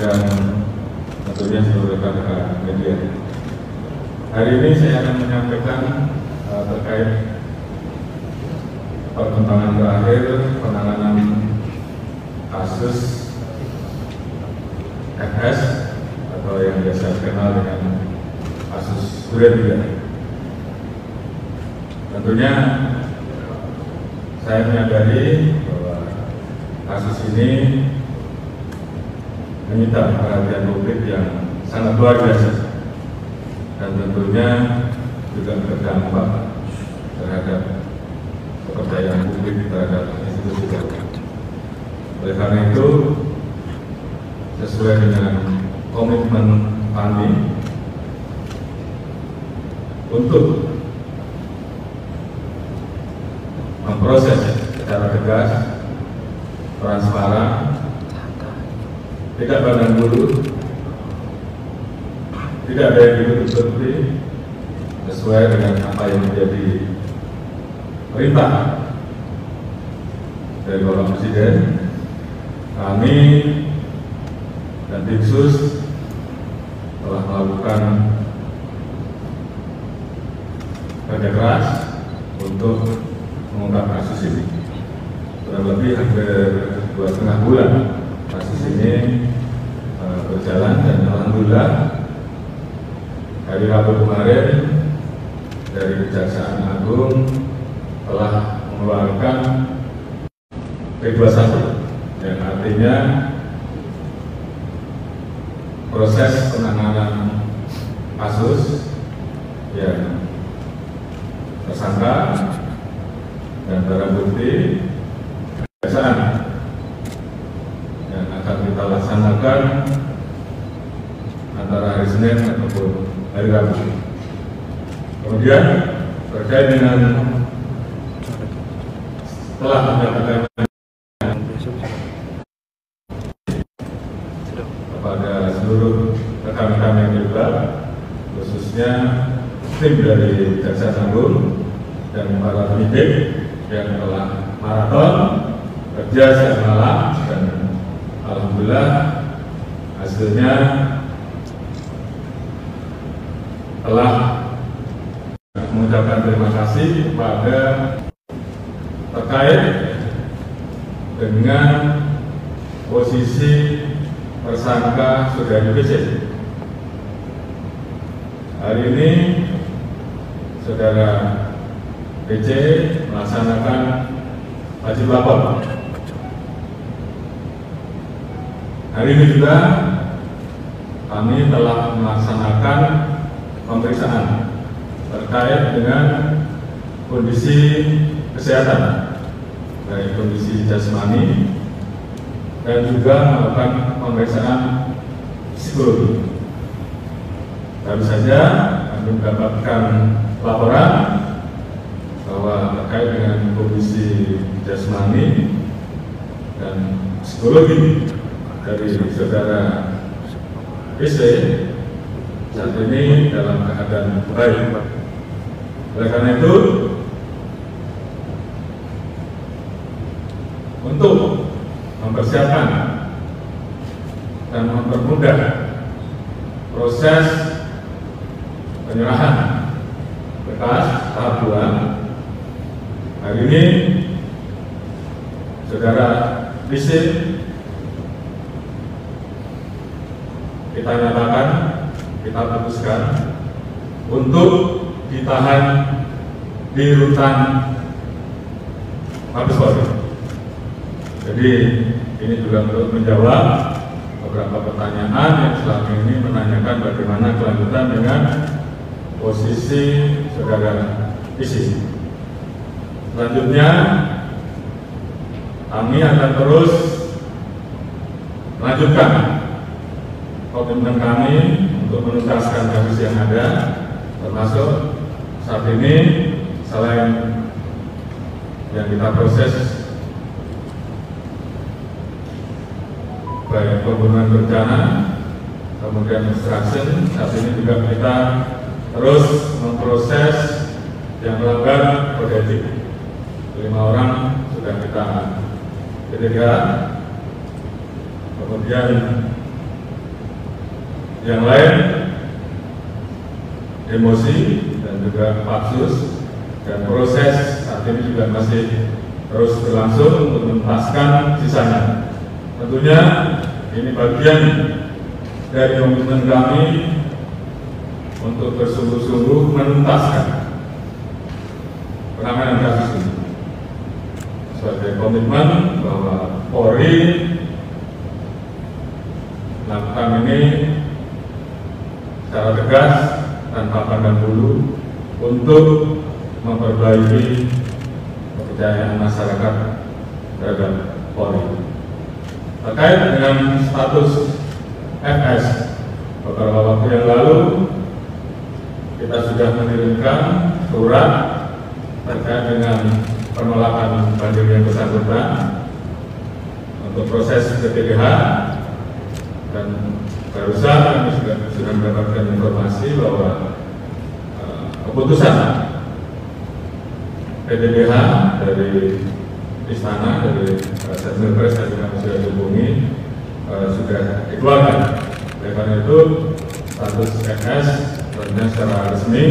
dan tentunya seluruh rekan-rekan media. Hari ini saya akan menyampaikan terkait perkembangan terakhir penanganan kasus FS atau yang biasa dikenal dengan kasus Duren. Tentunya saya menyadari bahwa kasus ini menyita perhatian publik yang sangat luar biasa dan tentunya juga berdampak terhadap kepercayaan publik terhadap institusi polri. Oleh karena itu, sesuai dengan komitmen kami untuk memproses secara tegas, transparan, tidak pandang bulu, tidak ada yang ditutup-tutupi, sesuai dengan apa yang menjadi perintah dari Bapak Presiden. Kami dan tim sus telah melakukan kerja keras untuk mengungkap kasus ini. Kurang lebih hampir 2,5 bulan kasus ini berjalan, dan alhamdulillah hari Rabu kemarin dari Kejaksaan Agung telah mengeluarkan P21 yang artinya proses penanganan kasus yang tersangka dan barang bukti kejaksaan yang akan kita laksanakan antara hari Senin ataupun hari Rabu. Kemudian terkait dengan telah mendapatkan kepada seluruh rekan-rekan yang terlibat, khususnya tim dari Kejaksaan Agung dan para penyidik yang telah maraton kerja siang malam, dan alhamdulillah hasilnya telah mengucapkan terima kasih kepada terkait dengan posisi tersangka Saudari PC. Hari ini Saudara PC melaksanakan wajib lapor. Hari ini juga kami telah melaksanakan pemeriksaan terkait dengan kondisi kesehatan, baik kondisi jasmani dan juga melakukan pemeriksaan psikologi. Baru saja kami mendapatkan laporan bahwa terkait dengan kondisi jasmani dan psikologi dari Saudara PC saat ini dalam keadaan baik. Oleh karena itu, untuk mempersiapkan dan mempermudah proses penyerahan berkas tahap 2, hari ini Saudara PC kita nyatakan, kita putuskan untuk ditahan di rutan Mabes Polri. Jadi ini juga untuk menjawab beberapa pertanyaan yang selama ini menanyakan bagaimana kelanjutan dengan posisi Saudara PC. Selanjutnya kami akan terus melanjutkan komitmen kami untuk menuntaskan kasus yang ada, termasuk saat ini selain yang kita proses baik pembunuhan berencana, kemudian obstruction, saat ini juga kita terus memproses yang melanggar kode etik. 5 orang sudah kita kedegar, kemudian yang lain emosi dan juga patsus, dan proses saat ini juga masih terus berlangsung untuk menuntaskan sisanya. Tentunya ini bagian dari komitmen kami untuk bersungguh-sungguh menuntaskan penanganan kasus ini sebagai komitmen bahwa Polri melakukan ini secara tegas tanpa pandang bulu untuk memperbaiki kepercayaan masyarakat terhadap Polri. Terkait dengan status FS, beberapa waktu yang lalu kita sudah mengirimkan surat terkait dengan penolakan banding yang bersangkutan untuk proses PPDH, dan barusan kami sudah mendapatkan informasi bahwa keputusan PPDH dari istana, dari Sekjen Pres yang kami sudah hubungi, sudah dikeluarkan. Oleh karena itu status FS tentunya secara resmi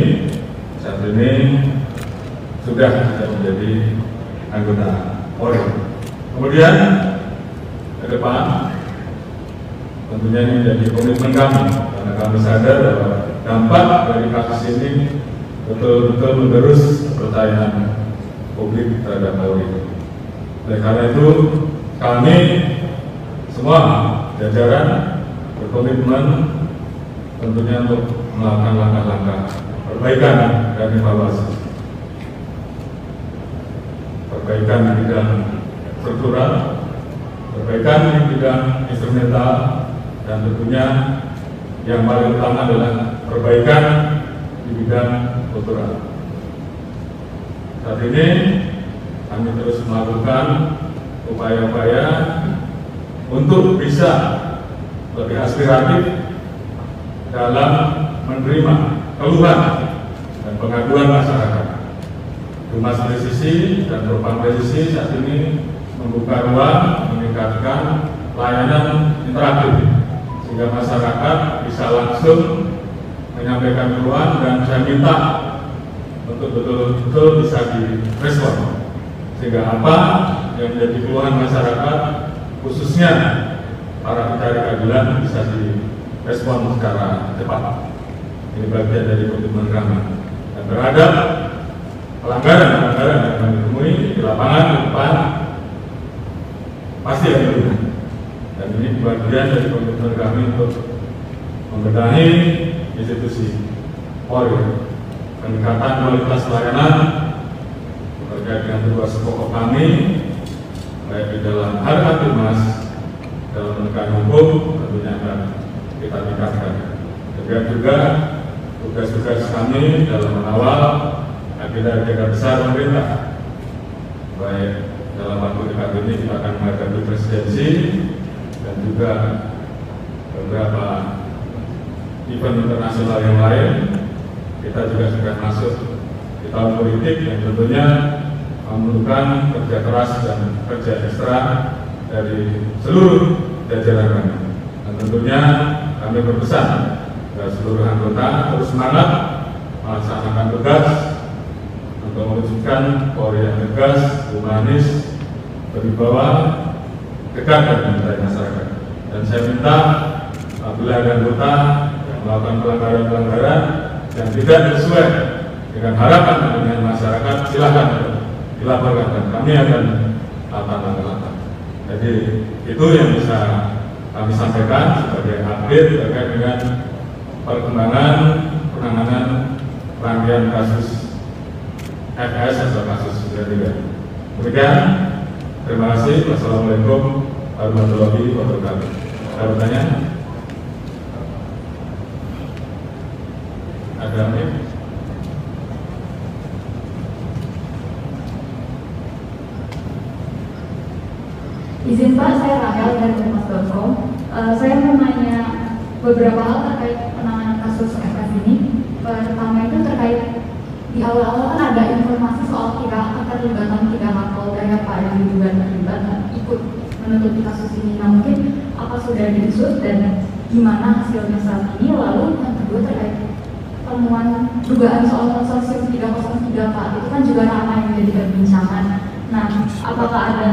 saat ini sudah tidak menjadi anggota Polri. Kemudian ke depan tentunya ini menjadi komitmen kami, karena kami sadar bahwa dampak dari kasus ini betul-betul mengerus kepercayaan publik terhadap Polri. Oleh karena itu kami semua jajaran berkomitmen tentunya untuk melakukan langkah-langkah perbaikan dan evaluasi. Perbaikan di bidang struktural, perbaikan di bidang instrumental, dan tentunya yang paling utama adalah perbaikan di bidang kultural. Saat ini kami terus melakukan upaya-upaya untuk bisa lebih aspiratif dalam menerima keluhan dan pengaduan masyarakat. Humas Presisi dan Propam Presisi saat ini membuka ruang meningkatkan layanan interaktif sehingga masyarakat bisa langsung menyampaikan keluhan, dan saya minta untuk betul-betul bisa direspon sehingga apa yang menjadi keluhan masyarakat khususnya para pencari keadilan bisa direspon secara cepat. Ini bagian dari komitmen kami. Dan terhadap pelanggaran yang kami temui di lapangan di depan pasti ada keluhan. Dan ini bagian dari komitmen kami untuk membenahi institusi Polri, peningkatan kualitas layanan terkait dengan tugas pokok kami, baik di dalam hal Kamtibmas, dalam penegakan hukum tentunya akan kita tingkatkan. Demikian juga tugas-tugas kami dalam mengawal agenda-agenda besar pemerintah. Baik dalam waktu dekat ini kita akan menghadapi presidensi dan juga beberapa event internasional yang lain. Kita juga sudah masuk di tahun politik yang tentunya memerlukan kerja keras dan kerja ekstra dari seluruh jajaran kami. Dan tentunya kami berpesan kepada seluruh anggota terus semangat melaksanakan tugas untuk mewujudkan Polri yang tegas, humanis, berwibawa, dekat dan mencintai masyarakat. Dan saya minta apabila ada anggota yang melakukan pelanggaran-pelanggaran yang tidak sesuai dengan harapan dengan masyarakat, silakan dilaporkan dan kami akan langkah-langkah. Jadi itu yang bisa kami sampaikan sebagai update terkait dengan perkembangan penanganan rangkaian kasus FS atau kasus 93. Demikian, terima kasih. Wassalamualaikum warahmatullahi wabarakatuh. Ada pertanyaan? Ada nih? Izin Pak, saya Rahel dari Humas.com. Saya mau nanya beberapa hal terkait penanganan kasus FS ini. Pertama itu terkait di awal-awal kan ada informasi soal keterlibatan 3 Kapolda yang Pak yang diduga terlibat ikut menutupi kasus ini. Nah mungkin apa sudah diusut dan gimana hasilnya saat ini. Lalu yang kedua terkait temuan dugaan soal konsorsium 303 Pak, itu kan juga ramai menjadi perbincangan. Nah, apakah ada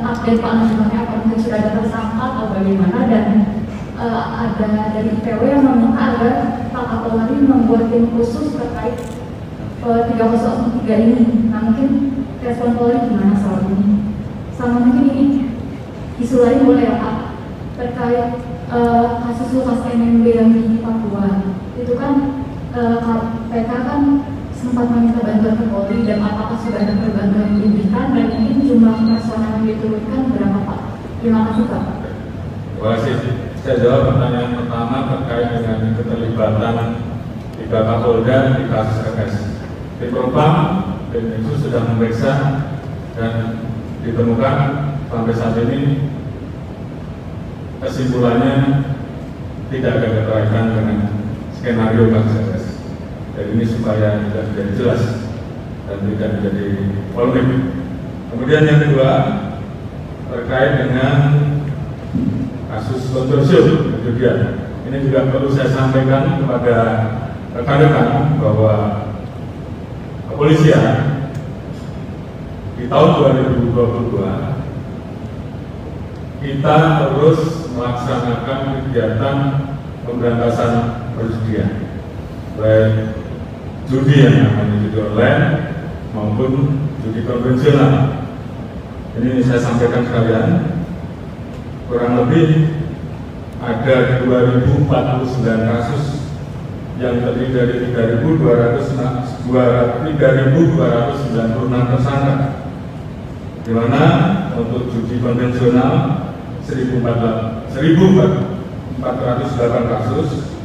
update Pak lanjutannya, apa mungkin sudah ada tersangka atau bagaimana, dan ada dari IPW yang meminta agar Pak Kapolri membuat tim khusus terkait 303 ini. Nah, mungkin respon Polri gimana soal ini? Sama mungkin ini isu lain boleh ya Pak, terkait kasus lukas NMB yang di Papua. Itu kan KPK kan sempat meminta bantuan ke Polri, dan apakah sudah ada bantuan yang diberikan, dan mungkin jumlah personal yang diturunkan berapa Pak? Terima kasih Pak. Terima kasih. Saya jawab pertanyaan pertama terkait dengan keterlibatan tiga Kapolda di kasus RS. Tim Propam dan itu sudah memeriksa dan ditemukan sampai saat ini kesimpulannya tidak ada keterkaitan dengan skenario kasus RS. Jadi ini supaya tidak menjadi jelas dan tidak menjadi polemik. Kemudian yang kedua terkait dengan kasus konsorsium kemudian ini juga perlu saya sampaikan kepada rekan-rekan bahwa kepolisian di tahun 2022 kita terus melaksanakan kegiatan pemberantasan perjudian, baik judi yang namanya judi online maupun judi konvensional. Ini saya sampaikan sekalian, kurang lebih ada 2049 kasus yang terdiri dari 3.296 tersangka, di mana untuk judi konvensional 1.408 kasus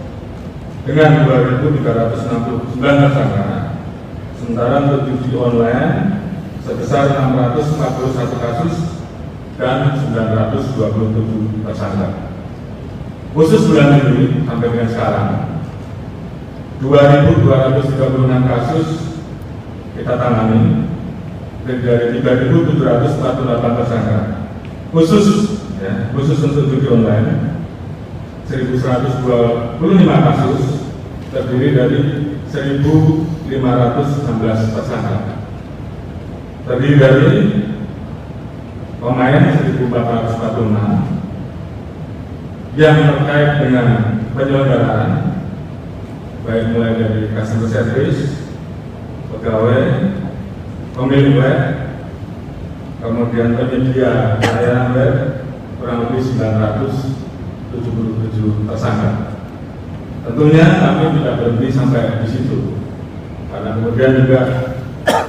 dengan 2.369 tersangka, sementara untuk judi online sebesar 641 kasus dan 927 tersangka. Khusus bulan Juli sampai dengan sekarang 2.236 kasus kita tangani dari 3.748 tersangka. Khusus untuk judi online 1.125 kasus terdiri dari 1.516 tersangka. Terdiri dari pemain 1.446 yang terkait dengan penyelenggaraan, baik mulai dari customer service, pegawai, pemilik web, kemudian penyedia layanan web, kurang lebih 977 tersangka. Tentunya kami tidak berhenti sampai di situ, karena kemudian juga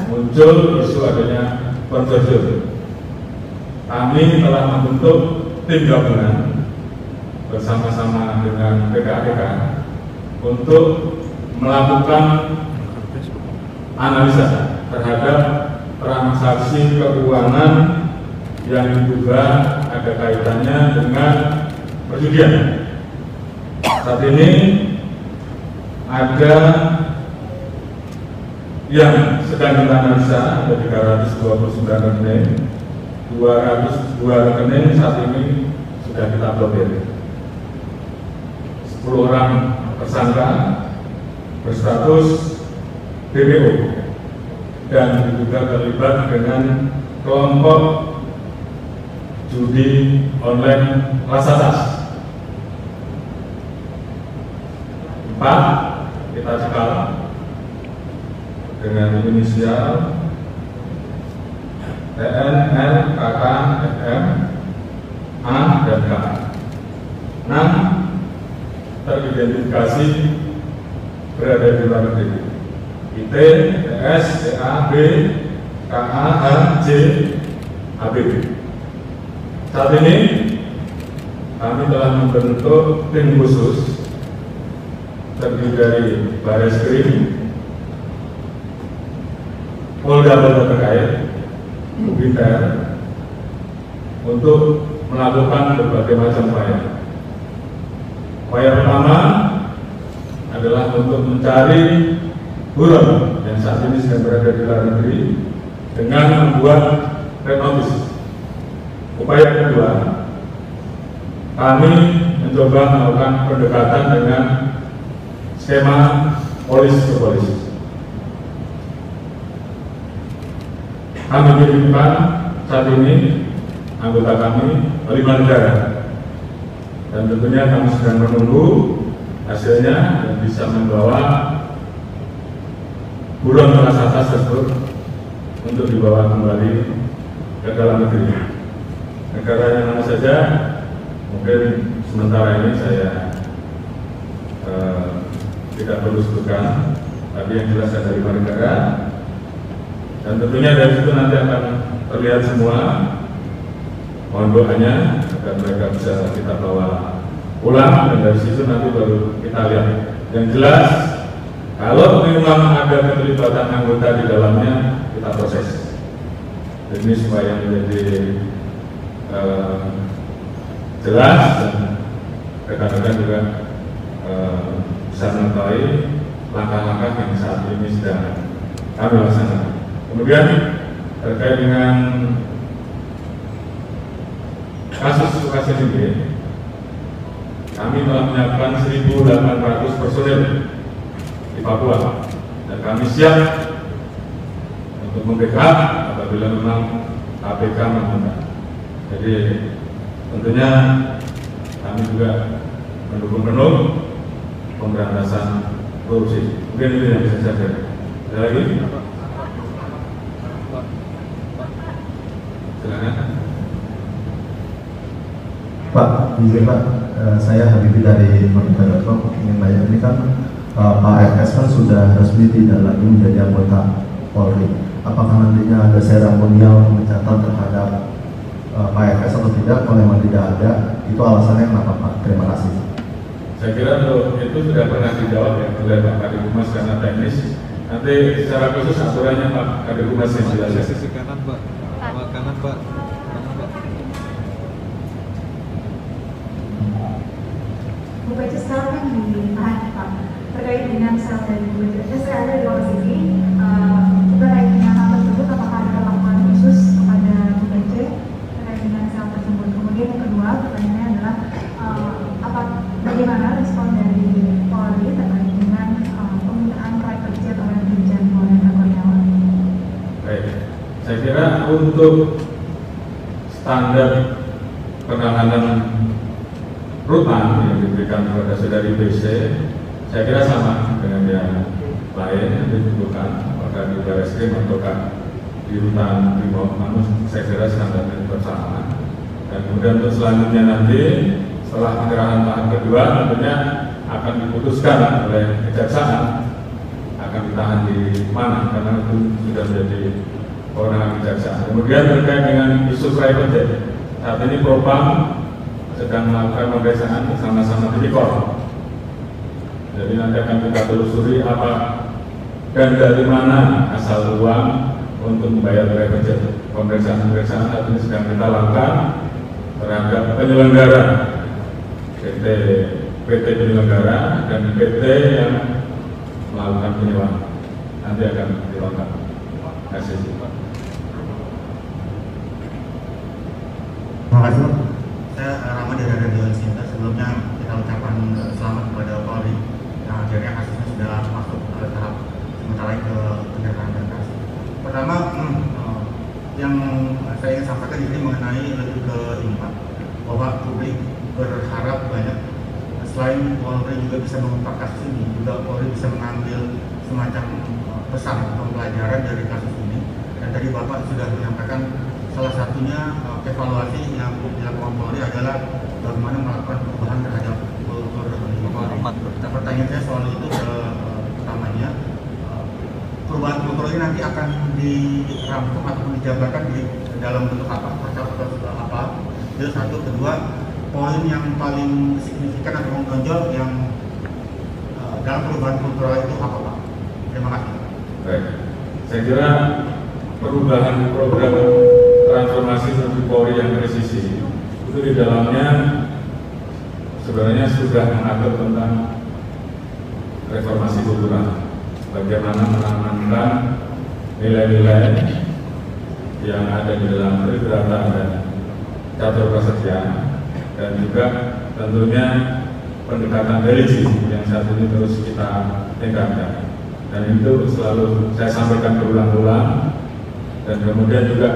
muncul isu adanya konsorsium. Kami telah membentuk tim gabungan bersama-sama dengan PPATK untuk melakukan analisa terhadap transaksi keuangan yang diduga ada kaitannya dengan perjudian. Saat ini ada yang sedang kita analisa, ada 329 rekening, 202 rekening saat ini sudah kita blokir. 10 orang tersangka berstatus DPO dan diduga terlibat dengan kelompok judi online rasatas. 4 kita cekal dengan inisial TN, L, KK, FM, A, dan K. 6 teridentifikasi berada di luar negeri. IT, TS, TA, B, KA, H, J, AB. Saat ini kami telah membentuk tim khusus terdiri dari Bareskrim, Polda terkait, Ubinter, untuk melakukan berbagai macam upaya. Upaya pertama adalah untuk mencari buron yang saat ini sedang berada di luar negeri dengan membuat red notice. Upaya kedua, kami mencoba melakukan pendekatan dengan skema polis ke polis. Kami kirimkan saat ini anggota kami 5 negara, dan tentunya kami sedang menunggu hasilnya dan bisa membawa buron kelas atas tersebut untuk dibawa kembali ke dalam negeri. Negara yang mana saja mungkin sementara ini saya tidak perlu sebutkan, tapi yang jelas ada 5 negara, dan tentunya dari situ nanti akan terlihat semua. Mohon doanya agar mereka bisa kita bawa pulang, dan dari situ nanti baru kita lihat. Yang jelas, kalau memang ada keterlibatan anggota di dalamnya, kita proses. Ini supaya menjadi jelas, dan rekan-rekan juga bisa mengetahui langkah-langkah yang saat ini sedang kami laksanakan. Kemudian terkait dengan kasus Lukas NMB, kami telah menyiapkan 1.800 personil di Papua, dan kami siap untuk membackup apabila memang KPK meminta. Jadi tentunya kami juga mendukung penuh pemberantasan korupsi. Mungkin itu yang bisa saya sampaikan. Ada lagi? Silakan. Pak, izin Pak, saya Habibie dari Merdeka.com. Ingin nanya, ini kan Pak RS kan sudah resmi tidak lagi menjadi anggota Polri. Apakah nantinya ada seremonial pemecatan terhadap Pak RS atau tidak? Kalau memang tidak ada, itu alasannya kenapa Pak? Terima kasih. Saya kira untuk itu sudah pernah dijawab ya oleh Pak Kadif Humas karena teknis. Nanti secara khusus aturannya Pak Kadif Humas yang jelaskan. Sisi kanan Pak, kanan Pak. Bu Pece sekarang kan ditahan Pak terkait dengan sel dari Bu Pece. Saya ada di luar sini terkait dengan hal tersebut, apakah ada laporan khusus kepada Bu Pece terkait dengan sel tersebut? Kemudian yang kedua pertanyaannya adalah bagaimana respon dari Polri terkait dengan penggunaan private jet oleh Brigjen Polda Kurniawan? Baik, saya kira untuk standar penanganan rutan yang diberikan kepada saudari BC, saya kira sama dengan yang lain yang ditentukan, apakah di Barreskrim ataukah di rutan Brimob, namun saya kira standarnya bersama. Dan kemudian untuk selanjutnya nanti setelah penyerahan tahap kedua tentunya akan diputuskan oleh kejaksaan akan ditahan di mana, karena itu sudah menjadi kewenangan kejaksaan. Kemudian terkait dengan isu private jet, saat ini Propam sedang melakukan pemeriksaan bersama-sama tipikor. Jadi nanti akan kita telusuri apa dan dari mana asal uang untuk membayar private jet. Pemeriksaan saat ini sedang kita lakukan terhadap penyelenggara PT penyelenggara dan PT yang melakukan penyewaan. Nanti akan dilengkapi. Terima kasih. Terima kasih. Saya Rama dari Radio Sinta. Sebelumnya kita ucapkan selamat kepada Polri yang akhirnya kasusnya sudah masuk tahap sementara ke penyerahan berkas. Pertama, yang saya ingin sampaikan ini mengenai lebih ke ini Pak, bahwa publik berharap banyak selain Polri juga bisa mengungkap kasus ini, juga Polri bisa mengambil semacam pesan pembelajaran dari kasus ini. Dan tadi Bapak sudah menyampaikan salah satunya evaluasi yang dilakukan Polri adalah bagaimana melakukan perubahan terhadap kultur di Polri. Nah, pertanyaan saya soal itu pertamanya, perubahan kultur ini nanti akan dirampung ataupun dijabarkan di dalam bentuk apa? Percakapan apa? Itu satu. Kedua, poin yang paling signifikan atau menonjol yang dalam perubahan kultural itu apa Pak? Terima kasih. Baik, saya kira perubahan program transformasi menuju Polri yang presisi itu di dalamnya sebenarnya sudah mengatur tentang reformasi kultural, bagaimana menanamkan nilai-nilai yang ada di dalam Tribrata dan Catur Prasetya, dan juga tentunya pendekatan religi yang saat ini terus kita tingkatkan. Dan itu selalu saya sampaikan berulang-ulang, dan kemudian juga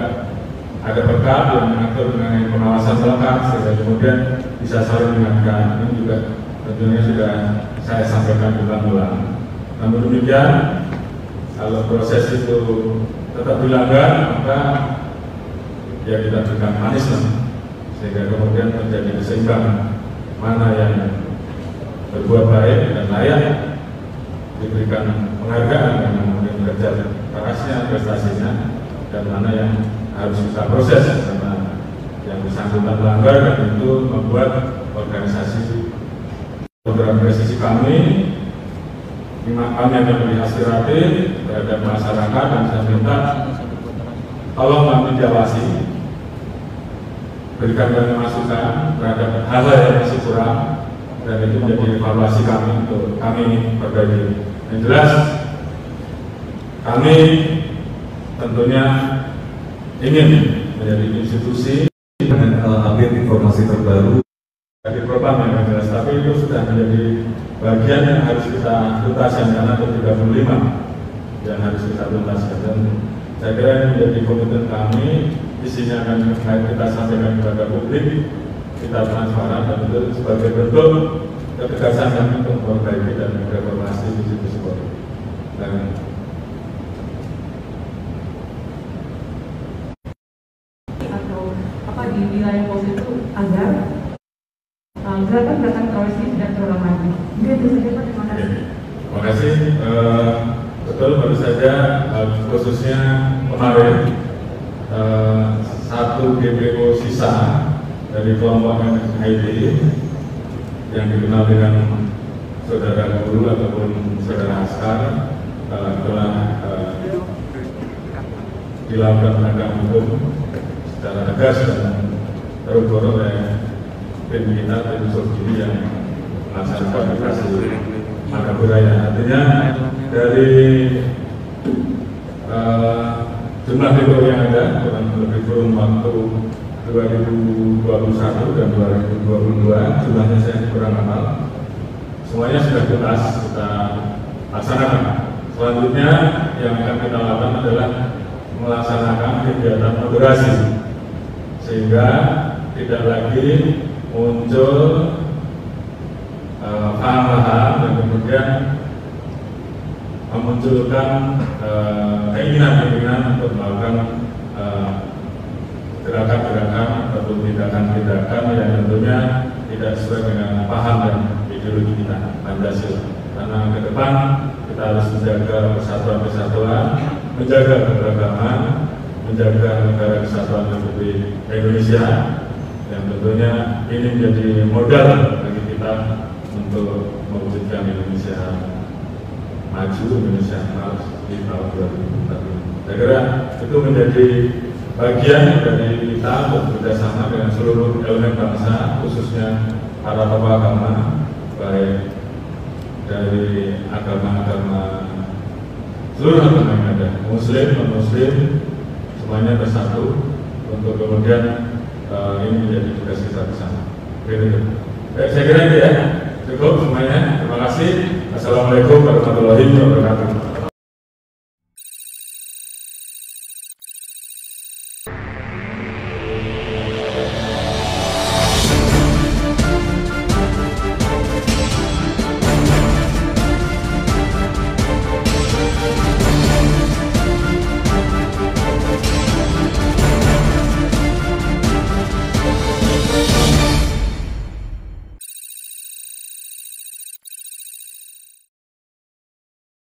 ada perkab yang mengatur mengenai pengawasan melekat sehingga kemudian bisa saling mengingatkan. Ini juga tentunya sudah saya sampaikan berulang-ulang. Namun demikian, kalau proses itu tetap dilanggar, maka ya kita berikan punishment sehingga kemudian menjadi keseimbangan mana yang berbuat baik dan layak diberikan penghargaan karena kemudian bekerja kerasnya, prestasinya, dan mana yang harus kita proses karena yang bersangkutan melanggar, dan itu membuat organisasi program presisi kami yang lebih aspiratif terhadap masyarakat, dan saya minta tolong kami diawasi, berikan kami masukan terhadap hal-hal yang masih kurang, dan itu menjadi evaluasi kami untuk kami perbaiki. Yang jelas kami tentunya ingin menjadi institusi dengan update informasi terbaru dari program yang jelas, tapi itu sudah menjadi bagian yang harus kita tuntaskan karena ada 35 yang harus kita tuntaskan, dan saya kira ini menjadi komitmen kami. Isinya akan kita sampaikan kepada publik, kita transparan, dan itu sebagai bentuk ketegasan kami untuk memperbaiki dan reformasi institusi Polri. Dan atau apa di wilayah Polri itu agar gerakan-gerakan teroris ini tidak terulang lagi. Mungkin itu saja Pak, terima kasih. Terima kasih. Betul, baru saja khususnya kemarin satu DPO sisa dari kelompok MID yang dikenal dengan saudara guru ataupun saudara askar telah dilakukan penegakan hukum secara tegas dan terukur oleh tim kita, tim Surgiri yang melaksanakan operasi Makaburaya. Artinya dari jumlah DPO yang ada kurang lebih kurun waktu 2021 dan 2022, jumlahnya saya kurang hafal, semuanya sudah tuntas kita laksanakan. Selanjutnya yang akan kita lakukan adalah melaksanakan kegiatan moderasi sehingga tidak lagi muncul paham-paham dan kemudian memunculkan keinginan untuk melakukan gerakan-gerakan ataupun tindakan-tindakan yang tentunya tidak sesuai dengan paham dan ideologi kita Pancasila. Karena ke depan kita harus menjaga persatuan-kesatuan, menjaga keberagaman, menjaga negara kesatuan Republik Indonesia, yang tentunya ini menjadi modal bagi kita untuk mewujudkan Indonesia maju, Indonesia emas di tahun 2045. Saya kira itu menjadi bagian dari kita untuk bekerjasama dengan seluruh elemen bangsa, khususnya para tokoh agama, baik dari agama-agama seluruh agama yang ada, Muslim, non-Muslim, semuanya bersatu untuk kemudian ini menjadi tugas kita bersama. Saya kira itu ya, cukup semuanya. Terima kasih. Assalamualaikum warahmatullahi wabarakatuh.